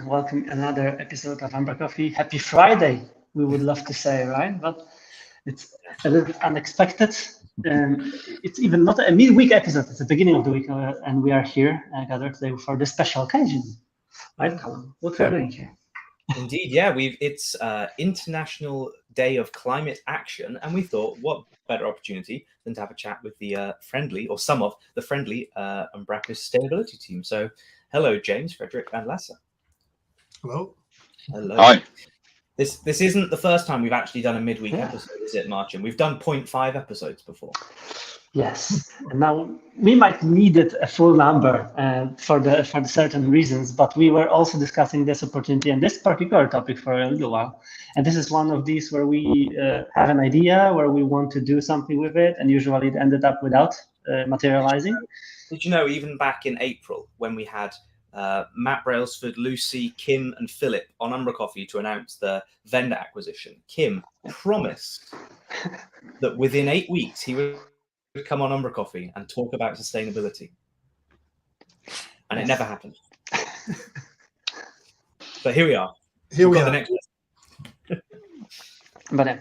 welcome another episode of umbraCoffee. Happy Friday, we would love to say, right? But it's a little bit unexpected. It's even not a midweek episode, it's the beginning of the week, and we are here gathered today for this special occasion. Right, Callum? What we're doing here? Indeed, yeah. It's International Day of Climate Action, and we thought, what better opportunity than to have a chat with the friendly, or some of the friendly Umbraco Sustainability Team. So, hello, James, Frederick, and Lasse. Hello. Hello. Hi. This isn't the first time we've actually done a midweek episode, is it, Marcin? We've done 0.5 episodes before. Yes, and now we might need it a full number for the certain reasons, but we were also discussing this opportunity and this particular topic for a little while. And this is one of these where we have an idea, where we want to do something with it, and usually it ended up without materializing. Did you know, even back in April, when we had Matt Brailsford, Lucy, Kim, and Philip on umbraCoffee to announce the vendor acquisition, Kim promised that within 8 weeks he would come on umbraCoffee and talk about sustainability, and it never happened. But here we are. Here we are. The next But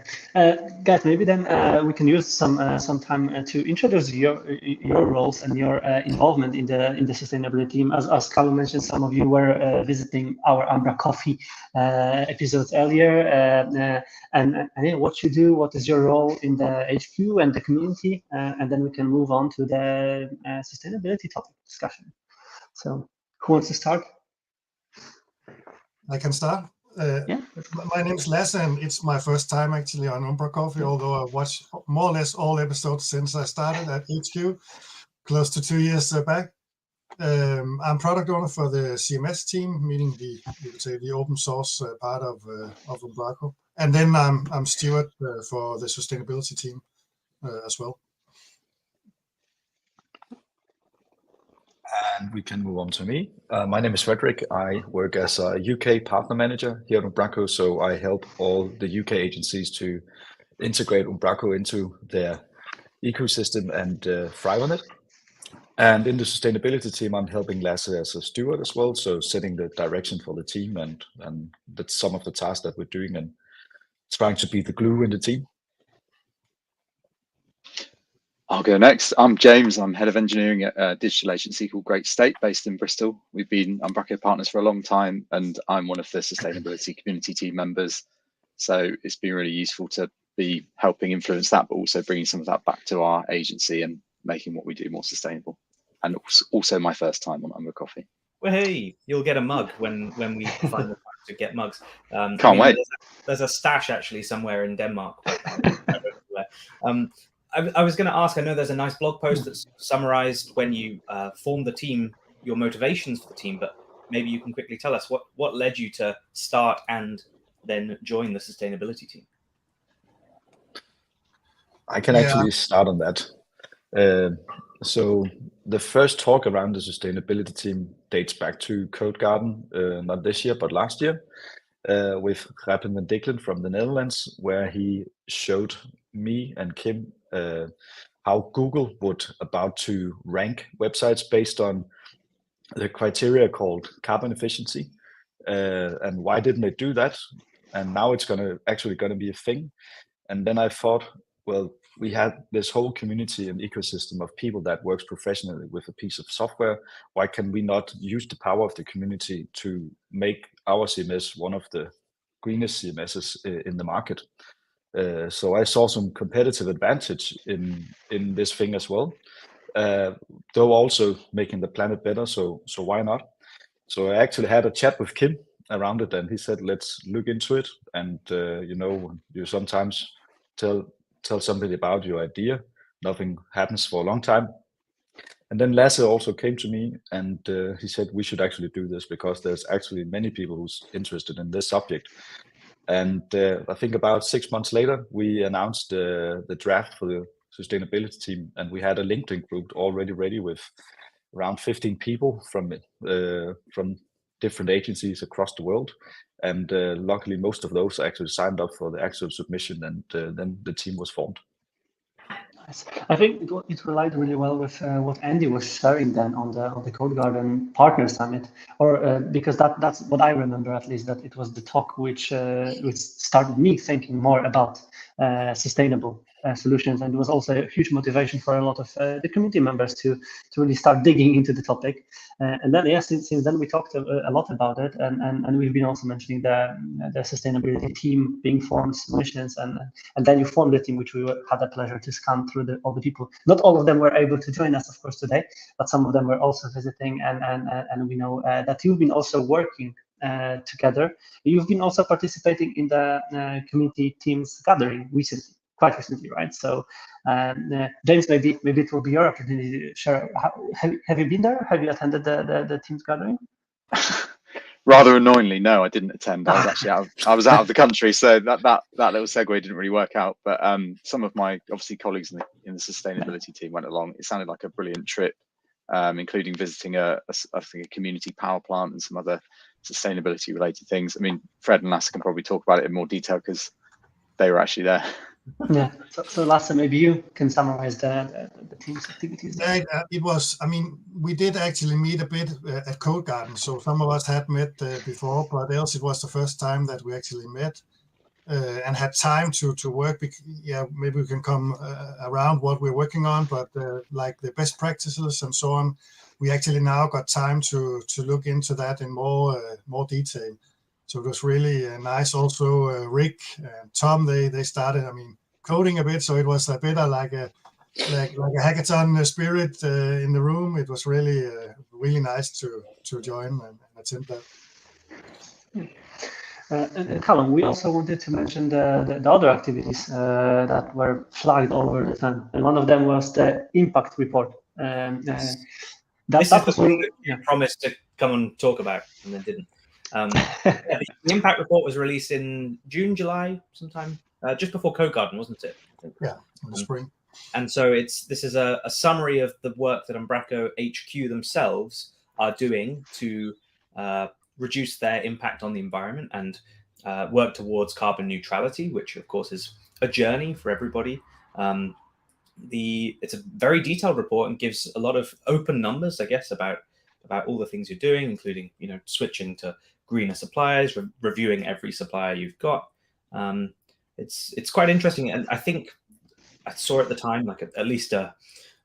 guys, maybe then we can use some time to introduce your roles and your involvement in the sustainability team. As Callum mentioned, some of you were visiting our umbraCoffee episodes earlier, and what you do, what is your role in the HQ and the community, and then we can move on to the sustainability topic discussion. So, who wants to start? I can start. Yeah. My name is Lasse, and it's my first time actually on umbraCoffee, although I've watched more or less all episodes since I started at HQ, close to 2 years back. I'm product owner for the CMS team, meaning the open source part of Umbraco, and then I'm steward for the sustainability team as well. And we can move on to me. My name is Frederick. I work as a UK partner manager here at Umbraco, so I help all the UK agencies to integrate Umbraco into their ecosystem and thrive on it. And in the sustainability team, I'm helping Lasse as a steward as well, so setting the direction for the team, and that's some of the tasks that we're doing and trying to be the glue in the team. I'll go next. I'm James. I'm head of engineering at a digital agency called Great State, based in Bristol. We've been Umbraco partners for a long time, and I'm one of the sustainability community team members. So it's been really useful to be helping influence that, but also bringing some of that back to our agency and making what we do more sustainable. And also my first time on umbraCoffee. Well, hey, you'll get a mug when we find the time to get mugs. Can't wait. There's a stash actually somewhere in Denmark. I was going to ask, I know there's a nice blog post that's summarized when you formed the team, your motivations for the team, but maybe you can quickly tell us what led you to start and then join the sustainability team. I can actually start on that. So the first talk around the sustainability team dates back to Code Garden, not this year, but last year, with Rappen van Diklen from the Netherlands, where he showed me and Kim how Google would about to rank websites based on the criteria called carbon efficiency, and why didn't they do that? And now it's actually gonna be a thing. And then I thought, well, we had this whole community and ecosystem of people that works professionally with a piece of software. Why can we not use the power of the community to make our CMS one of the greenest CMSs in the market? So I saw some competitive advantage in this thing as well, though also making the planet better. So why not? So I actually had a chat with Kim around it, and he said, let's look into it. And you sometimes tell somebody about your idea, nothing happens for a long time. And then Lasse also came to me, and he said we should actually do this because there's actually many people who's interested in this subject. And I think about 6 months later, we announced the draft for the sustainability team, and we had a LinkedIn group already ready with around 15 people from different agencies across the world. And luckily, most of those actually signed up for the actual submission, and then the team was formed. I think it relied really well with what Andy was sharing then on the Code Garden Partner Summit, or because that's what I remember, at least, that it was the talk which started me thinking more about sustainable solutions, and it was also a huge motivation for a lot of the community members to really start digging into the topic. And then, yes, since then we talked a lot about it, and we've been also mentioning the sustainability team being formed, missions, and then you formed the team, which we had the pleasure to scan through all the people. Not all of them were able to join us, of course, today, but some of them were also visiting, and we know that you've been also working together. You've been also participating in the community teams gathering quite recently, right? So, James, maybe it will be your opportunity to share. Have you been there? Have you attended the teams gathering? Rather annoyingly, no, I didn't attend. I was actually out of the country, so that little segue didn't really work out. But some of my colleagues in the sustainability team went along. It sounded like a brilliant trip, including visiting I think a community power plant and some other sustainability related things. I mean, Fred and Lasse can probably talk about it in more detail because they were actually there. Yeah. So Lasse, maybe you can summarize the team's activities. It was, I mean, we did actually meet a bit at Code Garden. So some of us had met before, but else it was the first time that we actually met and had time to work. Yeah, maybe we can come around what we're working on, but like the best practices and so on, we actually now got time to look into that in more detail. So it was really nice. Also, Rick and Tom, they started, I mean, coding a bit. So it was a bit like a hackathon spirit in the room. It was really nice to join and attend that. And Callum, we also wanted to mention the other activities that were flagged over the time, and one of them was the impact report. This is the thing that you promised to come and talk about and then didn't. The impact report was released in June, July, sometime just before Code Garden, wasn't it? Yeah, in the spring. And so this is a summary of the work that Umbraco HQ themselves are doing to reduce their impact on the environment and work towards carbon neutrality, which of course is a journey for everybody. It's a very detailed report and gives a lot of open numbers, I guess, about all the things you're doing, including switching to greener suppliers, reviewing every supplier you've got. It's quite interesting, and I think I saw at the time like at least a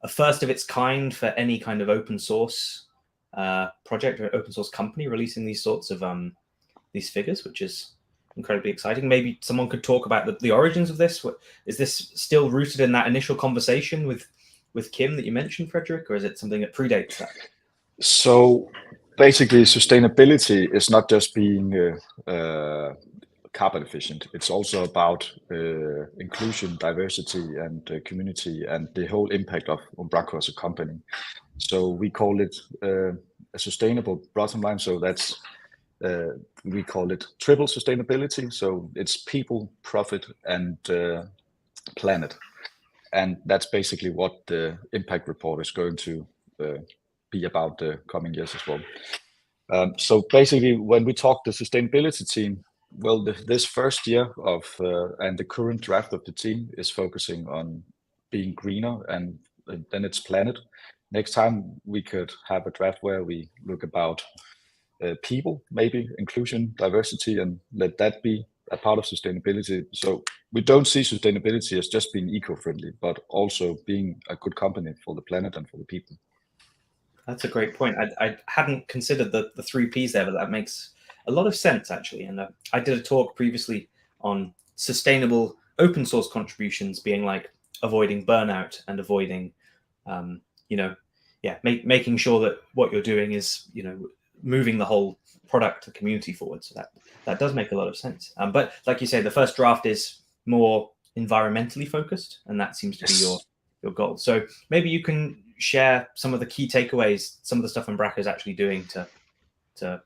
first of its kind for any kind of open source project or open source company releasing these sorts of these figures, which is incredibly exciting. Maybe someone could talk about the origins of this. Is this still rooted in that initial conversation with Kim that you mentioned, Frederick, or is it something that predates that? So basically, sustainability is not just being carbon efficient. It's also about inclusion, diversity, and community, and the whole impact of Umbraco as a company. So we call it a sustainable bottom line. So that's we call it triple sustainability. So it's people, profit, and planet, and that's basically what the impact report is going to be about the coming years as well. So basically, when we talk the sustainability team, well, this first year of and the current draft of the team is focusing on being greener, and then it's planet. Next time we could have a draft where we look about people, maybe inclusion, diversity, and let that be a part of sustainability. So we don't see sustainability as just being eco-friendly, but also being a good company for the planet and for the people. That's a great point. I hadn't considered the 3 Ps there, but that makes a lot of sense, actually. And I did a talk previously on sustainable open source contributions being like avoiding burnout and avoiding, making sure that what you're doing is, moving the whole product, the community forward. So that does make a lot of sense. But like you say, the first draft is more environmentally focused, and that seems to be your goal. So maybe you can share some of the key takeaways, some of the stuff Umbraco is actually doing to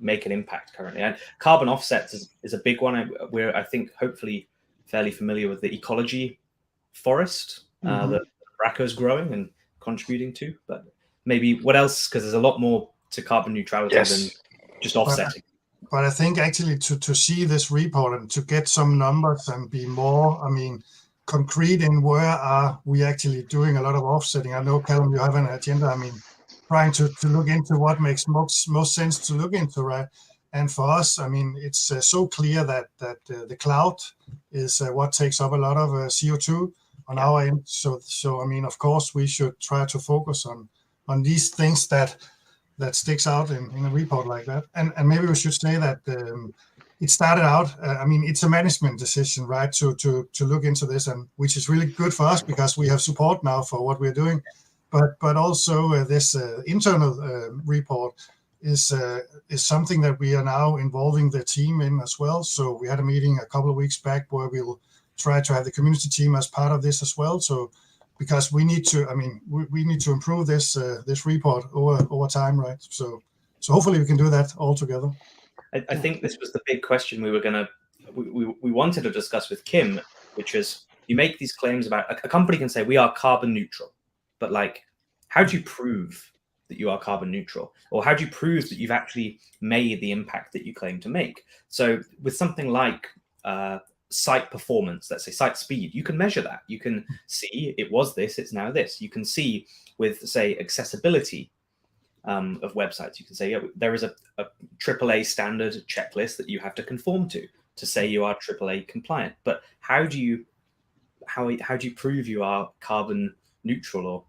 make an impact currently. And carbon offsets is a big one. We're, I think, hopefully fairly familiar with the ecology forest that Umbraco is growing and contributing to. But maybe what else? Because there's a lot more to carbon neutrality than just offsetting. But I think actually to see this report and to get some numbers and be more, I mean, concrete in where are we actually doing a lot of offsetting. I know, Callum, you have an agenda. I mean, trying to look into what makes most sense to look into, right? And for us, I mean, it's so clear that the cloud is what takes up a lot of CO2 on our end. So I mean, of course, we should try to focus on these things that sticks out in a report like that. And maybe we should say that it started out. I mean, it's a management decision, right, to look into this, and which is really good for us because we have support now for what we're doing. But also this internal report is something that we are now involving the team in as well. So we had a meeting a couple of weeks back where we'll try to have the community team as part of this as well. So because we need to, I mean, we need to improve this report over time, right? So hopefully we can do that all together. I think this was the big question we wanted to discuss with Kim, which is you make these claims about a company can say we are carbon neutral, but like, how do you prove that you are carbon neutral, or how do you prove that you've actually made the impact that you claim to make? So with something like site performance, let's say site speed, you can measure that. You can see it was this, it's now this. You can see with, say, accessibility of websites, you can say, yeah, there is a AAA standard checklist that you have to conform to say you are AAA compliant. But how do you prove you are carbon neutral or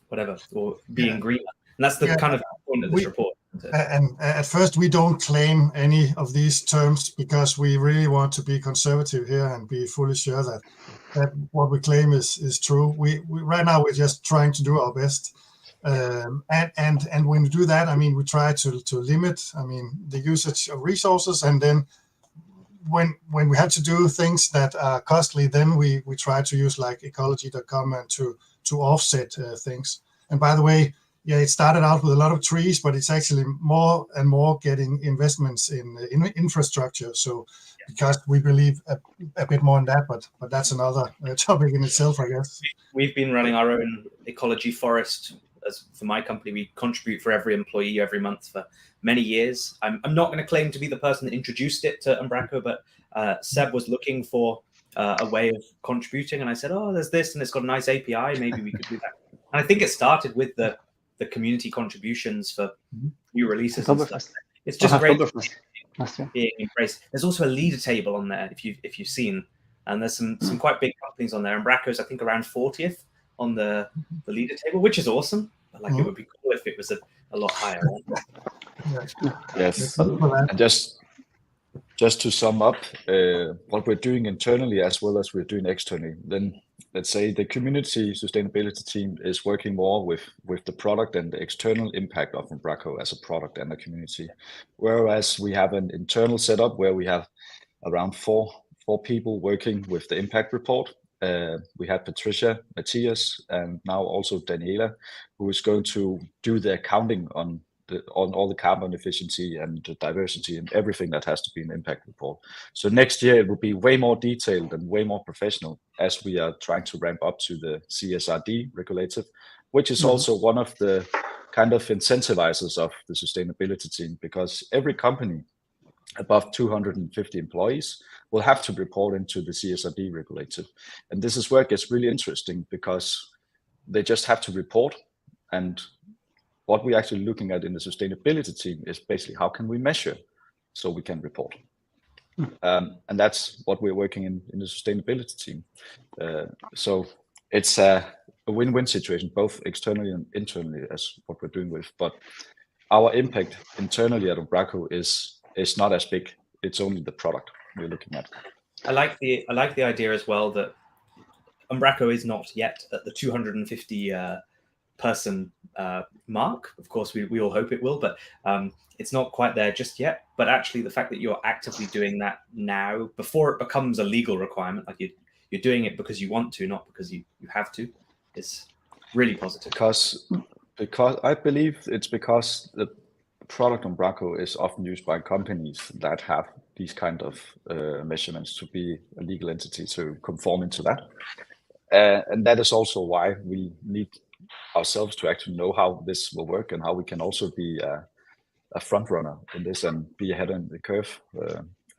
whatever, or being green? And that's the kind of point of this report. And at first, we don't claim any of these terms because we really want to be conservative here and be fully sure that what we claim is true. We right now we're just trying to do our best, and when we do that, I mean, we try to limit, I mean, the usage of resources, and then when we have to do things that are costly, then we try to use like ecology.com and to offset things. And by the way, yeah, it started out with a lot of trees, but it's actually more and more getting investments in infrastructure. So because we believe a bit more in that, but that's another topic in itself, I guess. We've been running our own ecology forest. As for my company, we contribute for every employee every month for many years. I'm not going to claim to be the person that introduced it to Umbraco, but Seb was looking for a way of contributing, and I said, oh, there's this, and it's got a nice API. Maybe we could do that. And I think it started with the community contributions for new releases and stuff. It's just great being embraced. There's also a leader table on there if you've seen, and there's some quite big companies on there. Umbraco's, I think, around 40th on the leader table, which is awesome. But like, it would be cool if it was a lot higher. Yes, and just to sum up what we're doing internally as well as we're doing externally, then let's say the community sustainability team is working more with the product and the external impact of Umbraco as a product and a community, whereas we have an internal setup where we have around four people working with the impact report. We had Patricia, Matthias, and now also Daniela, who is going to do the accounting on all the carbon efficiency and diversity and everything that has to be an impact report. So next year it will be way more detailed and way more professional as we are trying to ramp up to the CSRD regulative, which is also one of the kind of incentivizers of the sustainability team, because every company above 250 employees will have to report into the CSRD regulative. And this is where it gets really interesting, because they just have to report, and what we're actually looking at in the sustainability team is basically how can we measure so we can report. And that's what we're working in the sustainability team. So it's a win-win situation, both externally and internally, as what we're doing with. But our impact internally at Umbraco is not as big. It's only the product we're looking at. I like the idea as well that Umbraco is not yet at the 250 person mark. Of course, we all hope it will, but it's not quite there just yet. But actually, the fact that you're actively doing that now, before it becomes a legal requirement, like you're doing it because you want to, not because you have to, is really positive. Because I believe it's because the product Umbraco is often used by companies that have these kind of measurements to be a legal entity to conform into that. And that is also why we need ourselves to actually know how this will work and how we can also be a front runner in this and be ahead in the curve.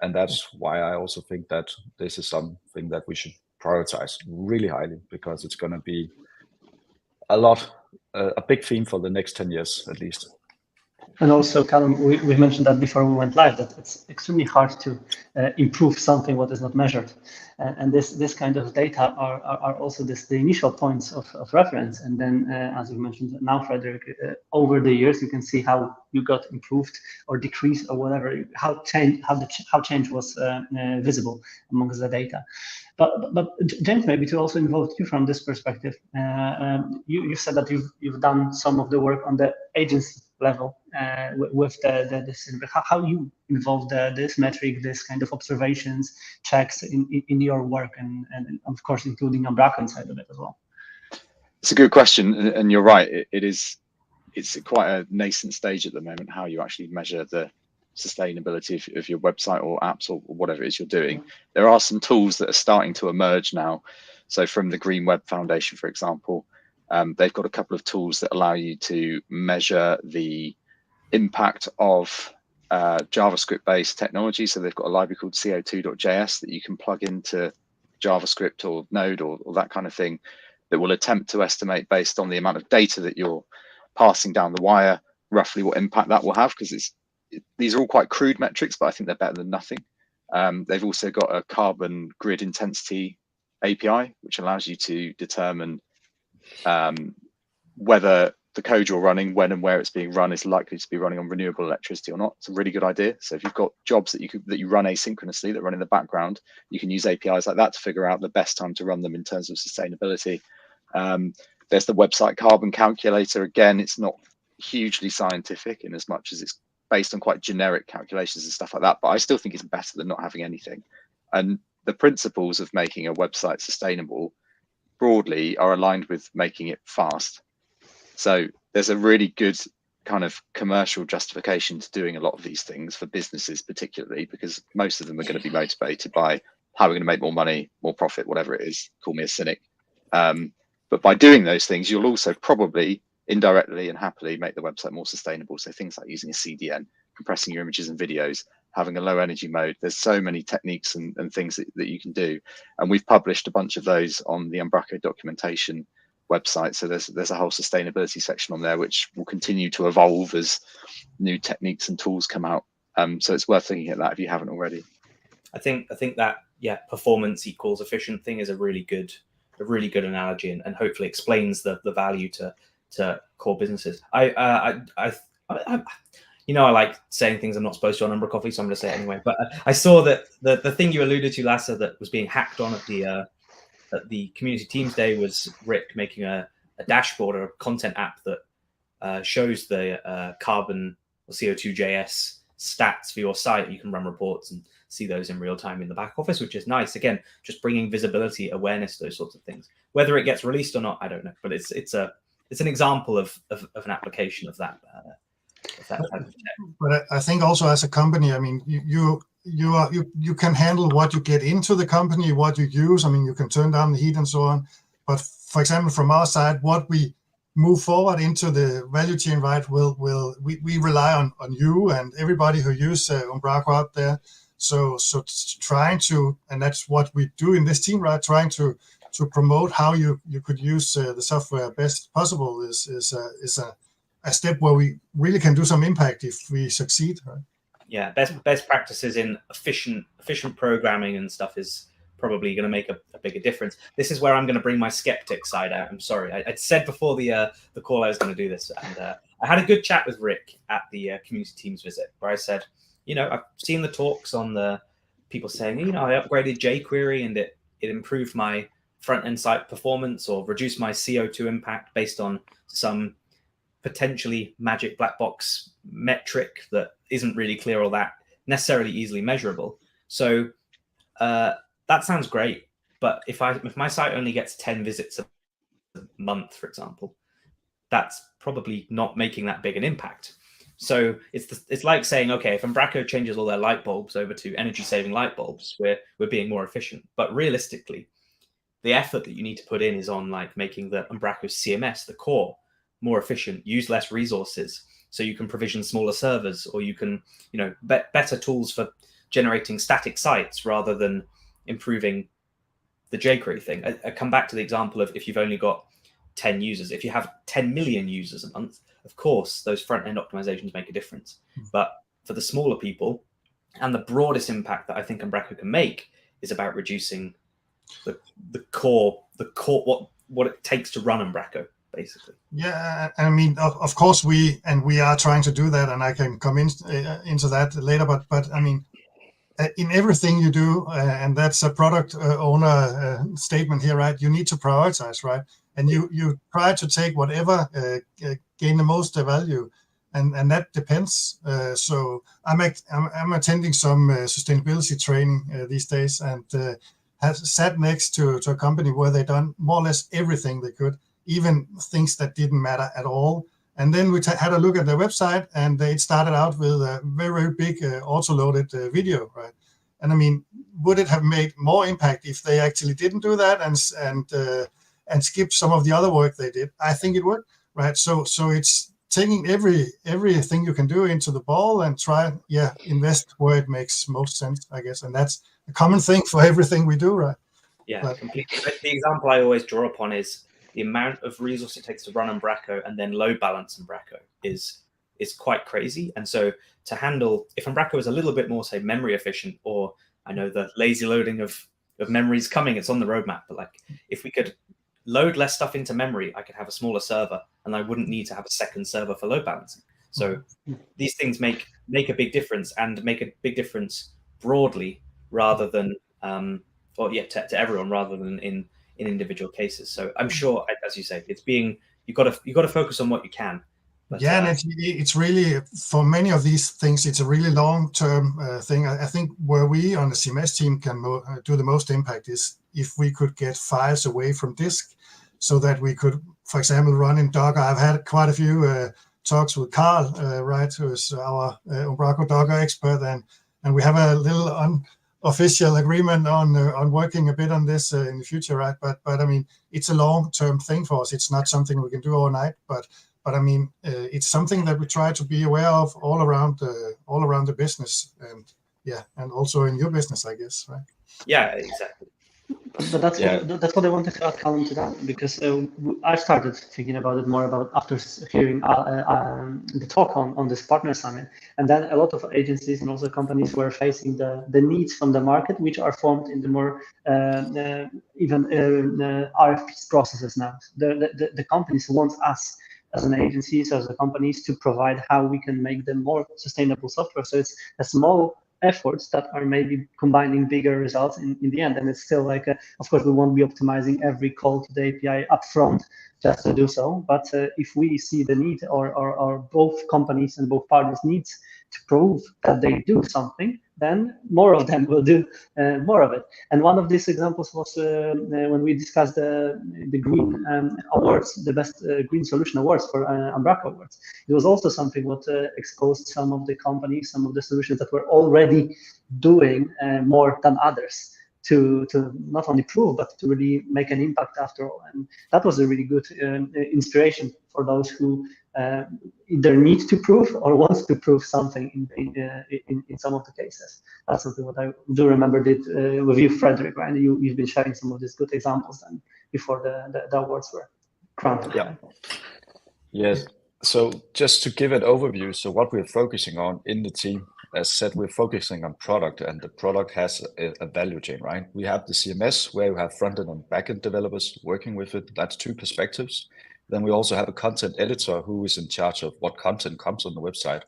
And that's why I also think that this is something that we should prioritize really highly, because it's going to be a big theme for the next 10 years at least. And also, Callum, we mentioned that before we went live, that it's extremely hard to improve something what is not measured. And this kind of data are also the initial points of reference. And then, as you mentioned now, Frederick, over the years, you can see how you got improved or decreased or whatever, how change was visible amongst the data. But James, maybe to also involve you from this perspective, you said that you've done some of the work on the agency level with this. How you involve this metric, this kind of observations, checks in your work, and of course including Umbraco inside of it as well. It's a good question, and you're right. It's quite a nascent stage at the moment, how you actually measure the sustainability of your website or apps or whatever it is you're doing. There are some tools that are starting to emerge now. So from the Green Web Foundation, for example, they've got a couple of tools that allow you to measure the impact of JavaScript-based technology. So they've got a library called co2.js that you can plug into JavaScript or Node or that kind of thing, that will attempt to estimate, based on the amount of data that you're passing down the wire, roughly what impact that will have, because these are all quite crude metrics, but I think they're better than nothing. They've also got a carbon grid intensity API, which allows you to determine whether the code you're running, when and where it's being run, is likely to be running on renewable electricity or not. It's a really good idea. So if you've got jobs that you run asynchronously, that run in the background, you can use APIs like that to figure out the best time to run them in terms of sustainability. There's the website carbon calculator. Again, it's not hugely scientific in as much as it's based on quite generic calculations and stuff like that, but I still think it's better than not having anything. And the principles of making a website sustainable broadly are aligned with making it fast. So there's a really good kind of commercial justification to doing a lot of these things for businesses, particularly because most of them are going to be motivated by how we're going to make more money, more profit, whatever it is. Call me a cynic. But by doing those things, you'll also probably indirectly and happily make the website more sustainable. So things like using a CDN, compressing your images and videos, having a low energy mode. There's so many techniques and things that you can do. And we've published a bunch of those on the Umbraco documentation website. So there's a whole sustainability section on there, which will continue to evolve as new techniques and tools come out. So it's worth looking at that if you haven't already. I think that, yeah, performance equals efficient thing is a really good analogy, and hopefully explains the value to core businesses. I like saying things I'm not supposed to on umbraCoffee, so I'm going to say it anyway. But I saw that the thing you alluded to, Lasse, that was being hacked on at the Community Teams Day was Rick making a dashboard or a content app that shows the carbon or CO2.js stats for your site. You can run reports and see those in real time in the back office, which is nice. Again, just bringing visibility, awareness, those sorts of things. Whether it gets released or not, I don't know. But it's an example of an application of that. But I think also as a company, I mean, you can handle what you get into the company, what you use. I mean, you can turn down the heat and so on. But for example, from our side, what we move forward into the value chain, right, we rely on you and everybody who use Umbraco out there. So trying to, and that's what we do in this team, right, trying to promote how you could use the software best possible is a step where we really can do some impact if we succeed, right? Yeah, best practices in efficient programming and stuff is probably going to make a bigger difference. This is where I'm going to bring my skeptic side out. I'm sorry. I'd said before the call I was going to do this, and I had a good chat with Rick at the Community Teams visit, where I said, I've seen the talks on the people saying, I upgraded jQuery and it improved my front-end site performance or reduced my CO2 impact based on some potentially magic black box metric that isn't really clear or that necessarily easily measurable. So that sounds great, but if my site only gets 10 visits a month, for example, that's probably not making that big an impact. So it's like saying, okay, if Umbraco changes all their light bulbs over to energy-saving light bulbs, we're being more efficient. But realistically, the effort that you need to put in is on like making the Umbraco CMS, the core, more efficient, use less resources, so you can provision smaller servers, or you can, better tools for generating static sites rather than improving jQuery thing. I come back to the example of if you've only got 10 users. If you have 10 million users a month, of course, those front-end optimizations make a difference. But for the smaller people, and the broadest impact that I think Umbraco can make is about reducing the core what it takes to run Umbraco, basically. Yeah, I mean, of course we are trying to do that, and I can come into that later. But I mean, in everything you do, and that's a product owner statement here, right? You need to prioritize, right? And you try to take whatever gain the most value, and that depends. So I'm attending some sustainability training these days, and has sat next to a company where they done more or less everything they could, even things that didn't matter at all. And then we had a look at their website, and they started out with a very, very big auto-loaded video, right? And I mean, would it have made more impact if they actually didn't do that and skip some of the other work they did? I think it would, right? So it's taking everything you can do into the ball and try, invest where it makes most sense, I guess. And that's a common thing for everything we do, right? Yeah, completely. The example I always draw upon is the amount of resource it takes to run Umbraco and then load balance Umbraco is quite crazy. And so to handle, if Umbraco is a little bit more, say, memory efficient, or I know the lazy loading of memory is coming, it's on the roadmap, but like if we could load less stuff into memory, I could have a smaller server and I wouldn't need to have a second server for load balancing. So these things make a big difference, and make a big difference broadly rather than, to everyone rather than in individual cases. So I'm sure, as you say, it's you've got to focus on what you can. But, and it's really, for many of these things, it's a really long-term thing. I think where we on the CMS team can do the most impact is if we could get files away from disk, so that we could, for example, run in Docker. I've had quite a few talks with Carl, right, who is our Umbraco Docker expert, and we have a little unofficial agreement on working a bit on this in the future, right? But I mean, it's a long-term thing for us. It's not something we can do overnight, but I mean, it's something that we try to be aware of all around the business, and also in your business, I guess, right? Yeah, exactly. But that's what I wanted to add, Callum, to that, because I started thinking about it more after hearing the talk on this partner summit, and then a lot of agencies and also companies were facing the needs from the market, which are formed in the more even RFP processes now. The companies want us as an agencies, as the companies, to provide how we can make them more sustainable software. So it's a small efforts that are maybe combining bigger results in the end. And it's still like, of course, we won't be optimizing every call to the API upfront just to do so. But if we see the need, or both companies and both partners needs to prove that they do something, then more of them will do more of it. And one of these examples was when we discussed the green awards, the best green solution awards for Umbraco awards. It was also something what exposed some of the companies, some of the solutions that were already doing more than others to not only prove, but to really make an impact after all. And that was a really good inspiration for those who either need to prove or want to prove something in some of the cases. That's something what I do remember did with you, Frederick, right? You've been sharing some of these good examples and before the awards were granted. Yeah. Right? Yes. So just to give an overview, so what we're focusing on in the team, as said, we're focusing on product, and the product has a value chain, right? We have the CMS where we have front-end and back-end developers working with it. That's two perspectives. Then we also have a content editor who is in charge of what content comes on the website.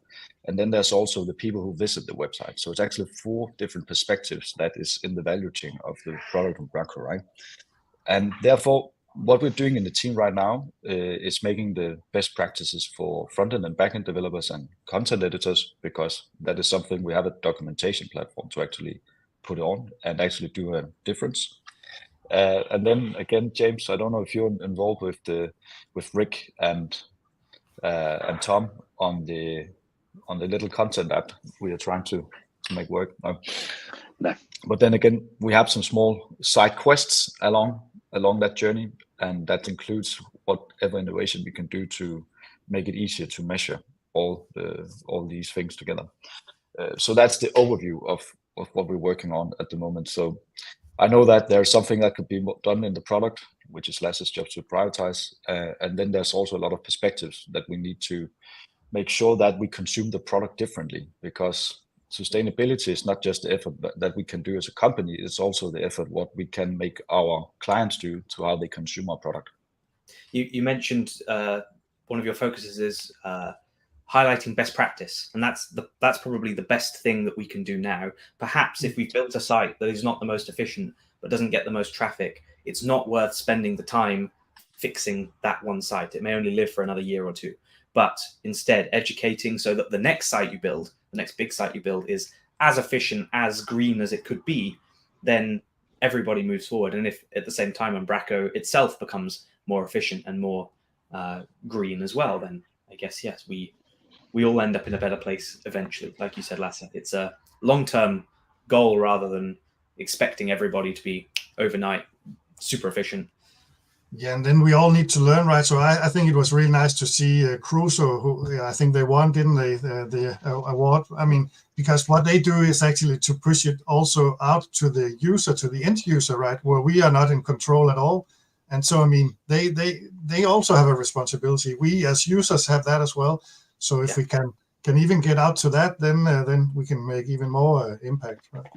And then there's also the people who visit the website. So it's actually 4 different perspectives that is in the value chain of the product Umbraco, right? And therefore, what we're doing in the team right now is making the best practices for front-end and back-end developers and content editors, because that is something we have a documentation platform to actually put on and actually do a difference. And then again, James, I don't know if you're involved with Rick and Tom on the little content app we are trying to make work. No. But then again, we have some small side quests along that journey, and that includes whatever innovation we can do to make it easier to measure all these things together. So that's the overview of what we're working on at the moment. So I know that there's something that could be done in the product, which is Lasse's job to prioritize. And then there's also a lot of perspectives that we need to make sure that we consume the product differently, because sustainability is not just the effort that we can do as a company, it's also the effort what we can make our clients do to how they consume our product. You mentioned one of your focuses is highlighting best practice, and that's probably the best thing that we can do now. Perhaps if we've built a site that is not the most efficient but doesn't get the most traffic, it's not worth spending the time fixing that one site. It may only live for another year or two, but instead educating so that the next site you build, the next big site you build, is as efficient, as green as it could be, then everybody moves forward. And if at the same time Umbraco itself becomes more efficient and more green as well, then I guess, yes, we all end up in a better place eventually. Like you said, Lasse, it's a long-term goal rather than expecting everybody to be overnight super efficient. Yeah, and then we all need to learn, right? So I think it was really nice to see Crusoe, who I think they won, didn't they, the award? I mean, because what they do is actually to push it also out to the user, to the end user, right? Where we are not in control at all. And so, I mean, they also have a responsibility. We as users have that as well. So if we can even get out to that, then we can make even more impact, right?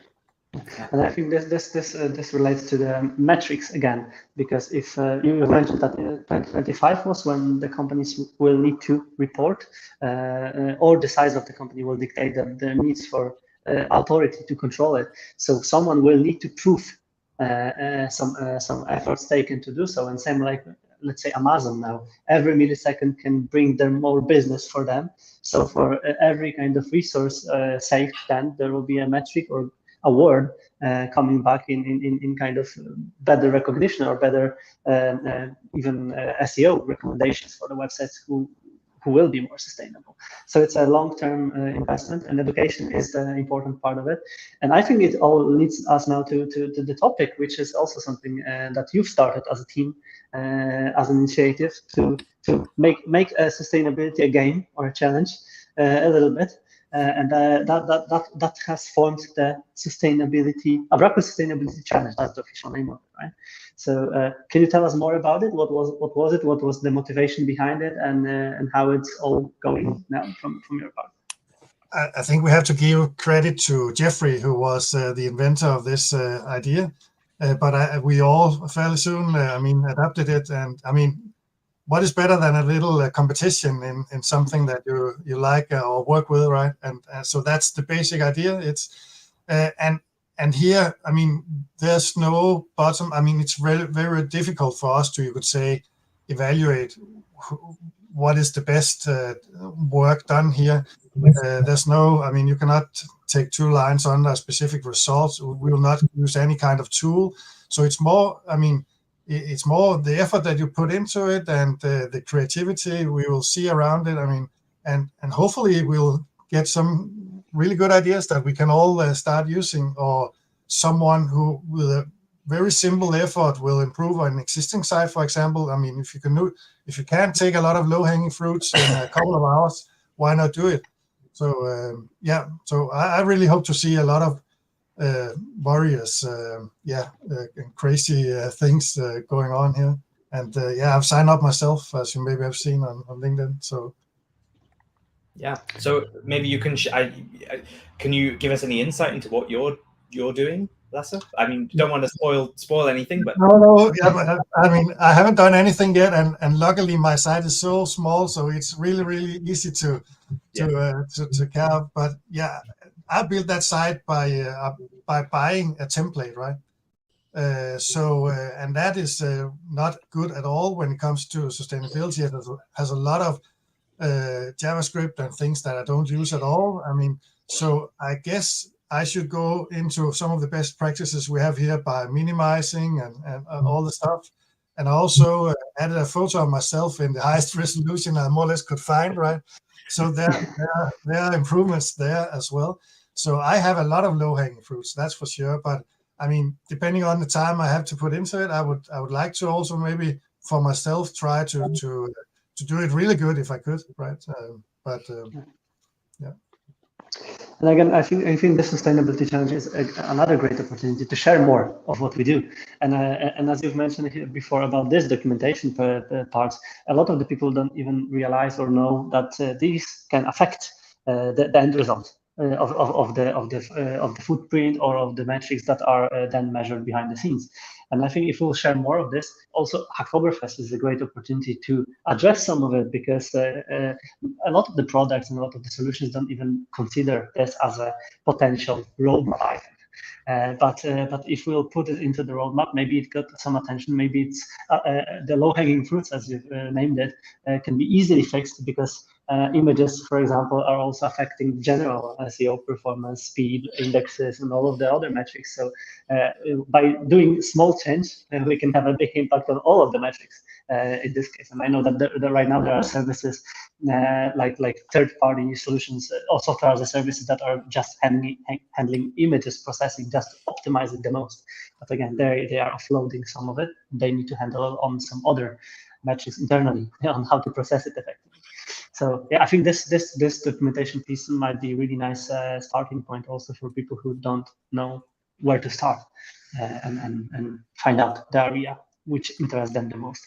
And I think this relates to the metrics again, because if you mentioned that 2025 was when the companies will need to report, or the size of the company will dictate the needs for authority to control it. So someone will need to prove some efforts taken to do so. And same like, let's say Amazon now, every millisecond can bring them more business for them. So for every kind of resource saved, then there will be a metric or award coming back in kind of better recognition or better even SEO recommendations for the websites who will be more sustainable. So it's a long-term investment, and education is the important part of it. And I think it all leads us now to the topic, which is also something that you've started as a team, as an initiative to make sustainability a game or a challenge a little bit. And that has formed the Umbraco Sustainability Challenge. That's the official name of it, right? So can you tell us more about it? What was it? What was the motivation behind it, and how it's all going now from your part? I think we have to give credit to Jeffrey, who was the inventor of this idea. But we all fairly soon, adapted it. And I mean, what is better than a little competition in something that you like or work with, right? And so that's the basic idea. It's and here, I mean, there's no bottom. I mean, it's very, very difficult for us to, you could say, evaluate what is the best work done here. There's no, I mean, you cannot take 2 lines on a specific results. We will not use any kind of tool. So it's more, I mean, it's more the effort that you put into it and the creativity we will see around it. I mean, and hopefully we'll get some really good ideas that we can all start using, or someone who with a very simple effort will improve an existing site, for example. I mean, if you can take a lot of low-hanging fruits in a couple of hours, why not do it? So so I really hope to see a lot of warriors, and crazy things going on here. And I've signed up myself, as you maybe have seen on LinkedIn. So so maybe you can can you give us any insight into what you're doing, Lasse? I mean, don't want to spoil anything, but no, but I mean, I haven't done anything yet, and luckily my site is so small, so it's really easy to care. But I built that site by buying a template, right? And that is not good at all when it comes to sustainability. It has a lot of JavaScript and things that I don't use at all. I mean, so I guess I should go into some of the best practices we have here by minimizing and all the stuff. And I also added a photo of myself in the highest resolution I more or less could find, right? So there are improvements there as well. So I have a lot of low-hanging fruits, that's for sure. But I mean, depending on the time I have to put into it, I would like to also maybe for myself try to do it really good if I could, right? And again, I think the sustainability challenge is another great opportunity to share more of what we do. And as you've mentioned here before about this documentation parts, a lot of the people don't even realize or know that these can affect the end result of the footprint or of the metrics that are then measured behind the scenes. And I think if we'll share more of this, also Hacktoberfest is a great opportunity to address some of it, because a lot of the products and a lot of the solutions don't even consider this as a potential roadmap item. But if we'll put it into the roadmap, maybe it got some attention. Maybe it's the low-hanging fruits, as you've named it, can be easily fixed, because images, for example, are also affecting general SEO performance, speed, indexes, and all of the other metrics. So by doing small change, we can have a big impact on all of the metrics in this case. And I know that right now there are services like third-party solutions or software as a services that are just handling images processing just to optimize it the most. But again, they are offloading some of it. They need to handle on some other metrics internally on how to process it effectively. So yeah, I think this documentation piece might be a really nice starting point also for people who don't know where to start and find out the area which interests them the most.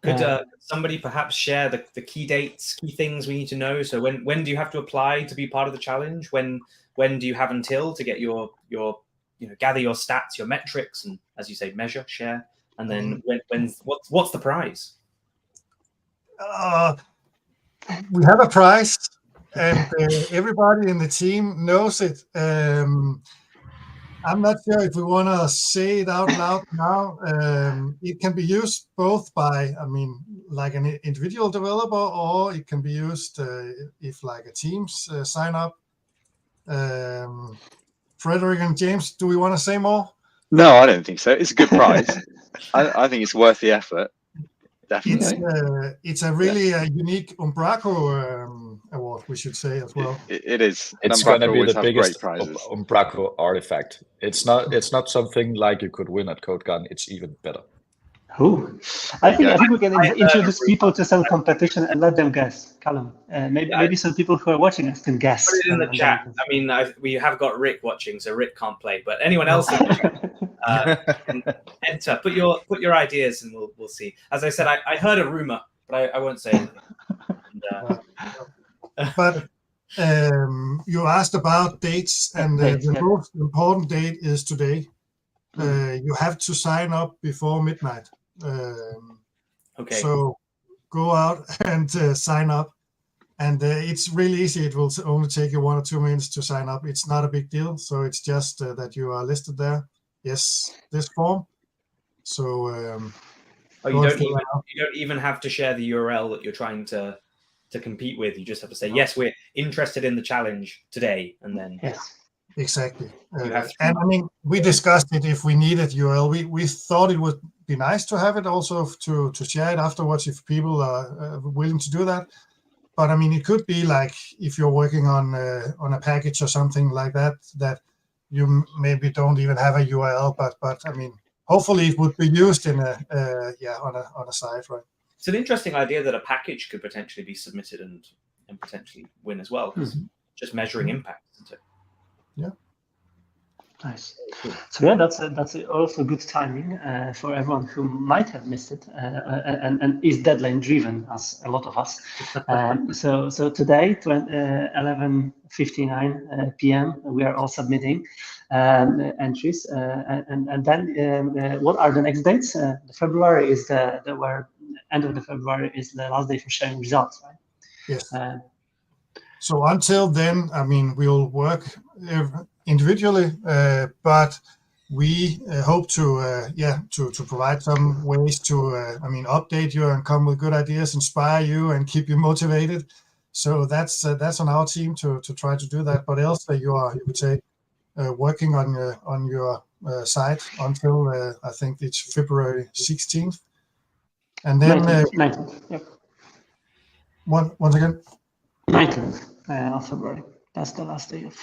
Could somebody perhaps share the key dates, key things we need to know? So when do you have to apply to be part of the challenge? When do you have until to get your gather your stats, your metrics, and as you say, measure, share, and then what's the prize? We have a prize, and everybody in the team knows it. I'm not sure if we want to say it out loud now. It can be used both by, like an individual developer, or it can be used if like a team's sign up. Frederick and James, do we want to say more? No, I don't think so. It's a good prize. I think it's worth the effort. Definitely. It's a really unique Umbraco award, we should say as well. It is. It's going to be the biggest Umbraco artifact. It's not something like you could win at CodeGarden. It's even better. Who? I think we can introduce people to some competition and let them guess. Callum, maybe some people who are watching us can guess. Put it in the chat. We have got Rick watching, so Rick can't play. But anyone else can enter. Put your ideas, and we'll see. As I said, I heard a rumor, but I won't say anything. But you asked about dates, and the most important date is today. You have to sign up before midnight. Okay. So go out and sign up, and it's really easy. It will only take you 1 or 2 minutes to sign up. It's not a big deal. So it's just that you are listed there. Yes, this form. So you don't even have to share the URL that you're trying to compete with. You just have to say, yes, we're interested in the challenge today, and then yes. Exactly. And we discussed it if we needed URL. We thought it would be nice to have it also to share it afterwards if people are willing to do that. But it could be like if you're working on a package or something like that you maybe don't even have a URL. But hopefully it would be used in on a site, right? It's an interesting idea that a package could potentially be submitted and potentially win as well. Just measuring impact, isn't it? Yeah. Nice. So yeah, that's also good timing for everyone who might have missed it and is deadline driven, as a lot of us. So today, 11:59 p.m., we are all submitting entries, and then what are the next dates? February is end of the February is the last day for sharing results, right? Yes. So until then, we'll work individually, but we hope to provide some ways to update you and come with good ideas, inspire you, and keep you motivated. So that's on our team to try to do that. But else, you would say working on your site until I think it's February 16th, and then 19th. Yep. Once again. 19th of February. That's the last day of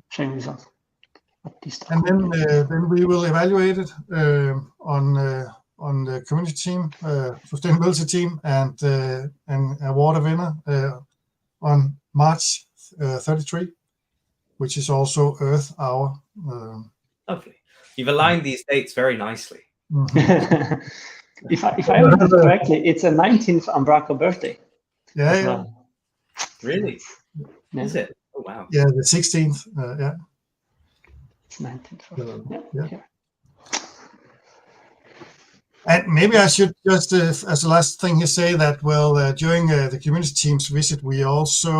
sharing results. And then we will evaluate it on the community team, sustainability team, and award a winner on March 33, which is also Earth Hour. Lovely. You've aligned these dates very nicely. Mhm. If I remember correctly, it's a 19th Umbraco birthday. Yeah, as yeah. well. Really? Yeah. Is it? Oh, wow. Yeah, the 16th. Yeah. It's 19th. Yeah. Here. And maybe I should just, as a last thing here, say that, well, during the community team's visit, we also,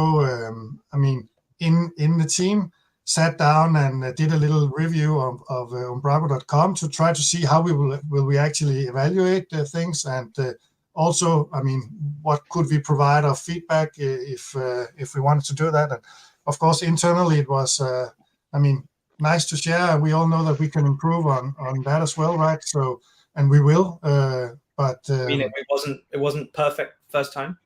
I mean, in the team, sat down and did a little review of umbraco.com to try to see how will we actually evaluate things, and also, I mean, what could we provide of feedback if we wanted to do that. And of course, internally, it was, I mean, nice to share. We all know that we can improve on that as well, right? So, and we will, but I mean, it wasn't perfect first time.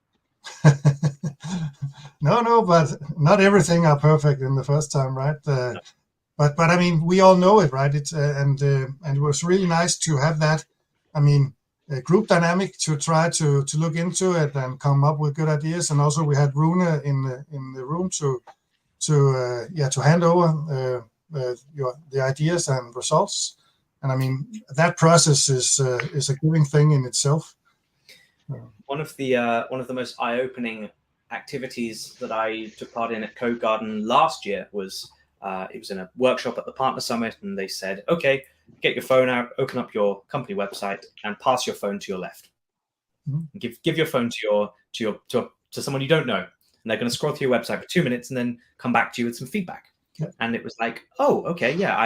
no, but not everything are perfect in the first time, right? No. But I mean, we all know it, right? It's and it was really nice to have that. I mean, a group dynamic to try to look into it and come up with good ideas. And also, we had Rune in the room to hand over the ideas and results. And I mean, that process is a giving thing in itself. One of the most eye-opening activities that I took part in at Code Garden last year was it was in a workshop at the Partner Summit, and they said, "Okay, get your phone out, open up your company website, and pass your phone to your left. Mm-hmm. Give your phone to someone you don't know, and they're going to scroll through your website for 2 minutes and then come back to you with some feedback." Yeah. And it was like, "Oh, okay, yeah,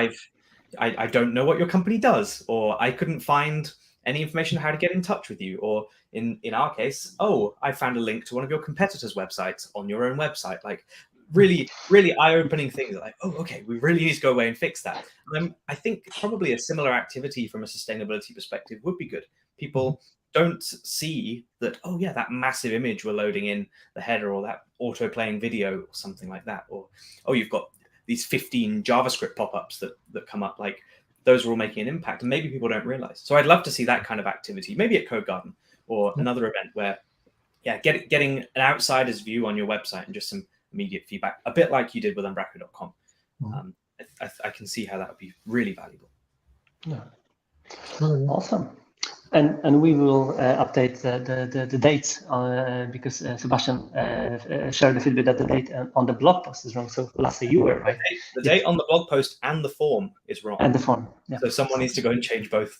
I don't know what your company does, or I couldn't find any information on how to get in touch with you, or in our case, oh, I found a link to one of your competitors' websites on your own website." Like, really, really eye-opening things. Like, oh, okay, we really need to go away and fix that. And I think probably a similar activity from a sustainability perspective would be good. People don't see that, oh yeah, that massive image we're loading in the header, or that auto-playing video or something like that, or oh, you've got these 15 JavaScript pop-ups that come up. Like, those are all making an impact, and maybe people don't realize. So I'd love to see that kind of activity, maybe at Code Garden or another event where, yeah, getting an outsider's view on your website and just some immediate feedback, a bit like you did with umbraco.com. I can see how that would be really valuable. Yeah. Awesome. And we will update the dates because Sebastian shared a little bit that the date on the blog post is wrong. So last year you were right. The date on the blog post and the form is wrong. And the form, yeah. So someone needs to go and change both.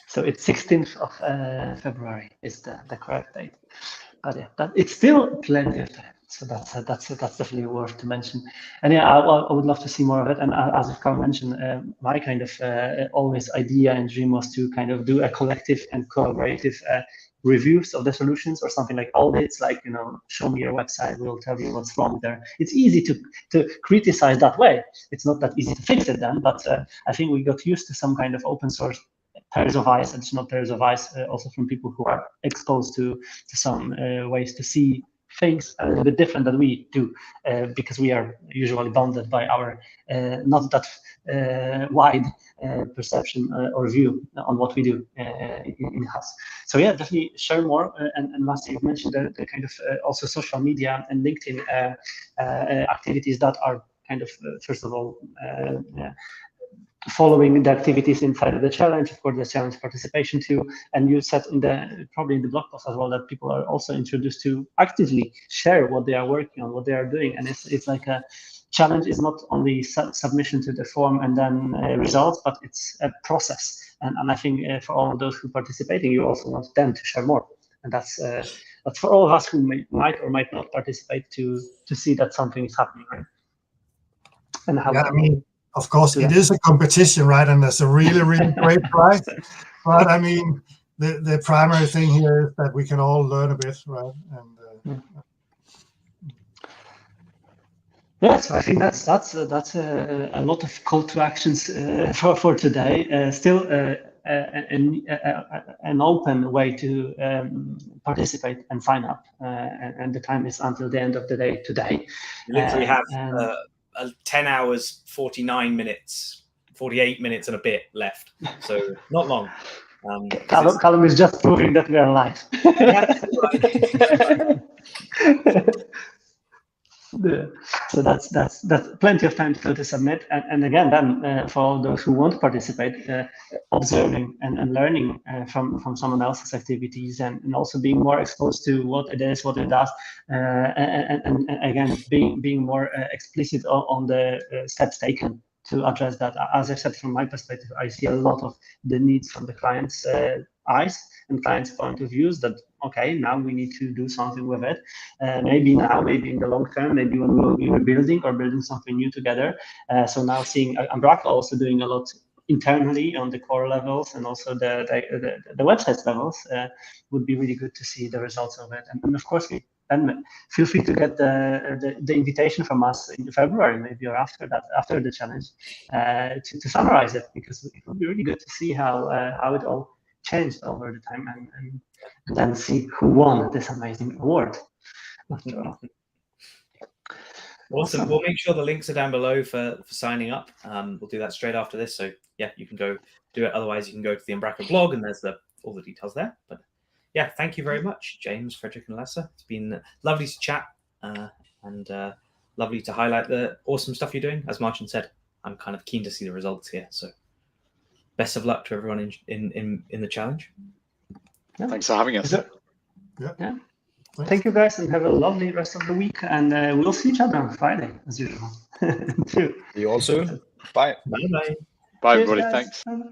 So it's 16th of February is the correct date. But yeah, it's still plenty of time. So that's definitely worth to mention. And yeah, I would love to see more of it. And as Carl mentioned, my kind of always idea and dream was to kind of do a collective and collaborative reviews of the solutions, or something like audits, like, you know, show me your website, we'll tell you what's wrong there. It's easy to criticize that way. It's not that easy to fix it then, but I think we got used to some kind of open source pairs of eyes, additional pairs of eyes, also from people who are exposed to some ways to see things a little bit different than we do, because we are usually bounded by our not that wide perception or view on what we do in-house. So yeah, definitely share more. And lastly, you've mentioned the kind of also social media and LinkedIn activities that are kind of, first of all, following the activities inside of the challenge, of course, the challenge participation too. And you said probably in the blog post as well that people are also introduced to actively share what they are working on, what they are doing. And it's like a challenge is not only submission to the form and then results, but it's a process. And I think for all of those who are participating, you also want them to share more. And that's for all of us who might or might not participate to see that something is happening, right? And how I mean, of course, it is a competition, right? And there's a really, really great prize. But I mean, the primary thing here is that we can all learn a bit, right? And yeah, so I think that's a lot of call to actions for today. Still an open way to participate and sign up, and the time is until the end of the day today. You literally have 10 hours, 49 minutes, 48 minutes and a bit left. So not long. Callum is just proving that we are live. So that's plenty of time to submit. And again, then for all those who want to participate, observing and learning from someone else's activities, and also being more exposed to what it is, what it does, and again, being more explicit on the steps taken to address that. As I said, from my perspective, I see a lot of the needs from the client's eyes and client's point of views that, okay, now we need to do something with it. Maybe now, maybe in the long term, maybe when we'll be rebuilding or building something new together. So now seeing Umbraco also doing a lot internally on the core levels and also the website levels would be really good to see the results of it. And of course, then feel free to get the invitation from us in February, maybe, or after that, after the challenge, to summarize it, because it would be really good to see how it all changed over the time, and then see who won this amazing award. After all. Awesome. We'll make sure the links are down below for signing up. We'll do that straight after this. So yeah, you can go do it. Otherwise, you can go to the Umbraco blog, and there's all the details there. But yeah, thank you very much, James, Frederick, and Lasse. It's been lovely to chat and lovely to highlight the awesome stuff you're doing. As Marcin said, I'm kind of keen to see the results here. So best of luck to everyone in the challenge. Yeah. Thanks for having us. Yeah. Thank you, guys, and have a lovely rest of the week. And we'll see each other on Friday, as usual. See you all soon. Bye. Bye-bye. Bye, everybody. Thanks. Bye.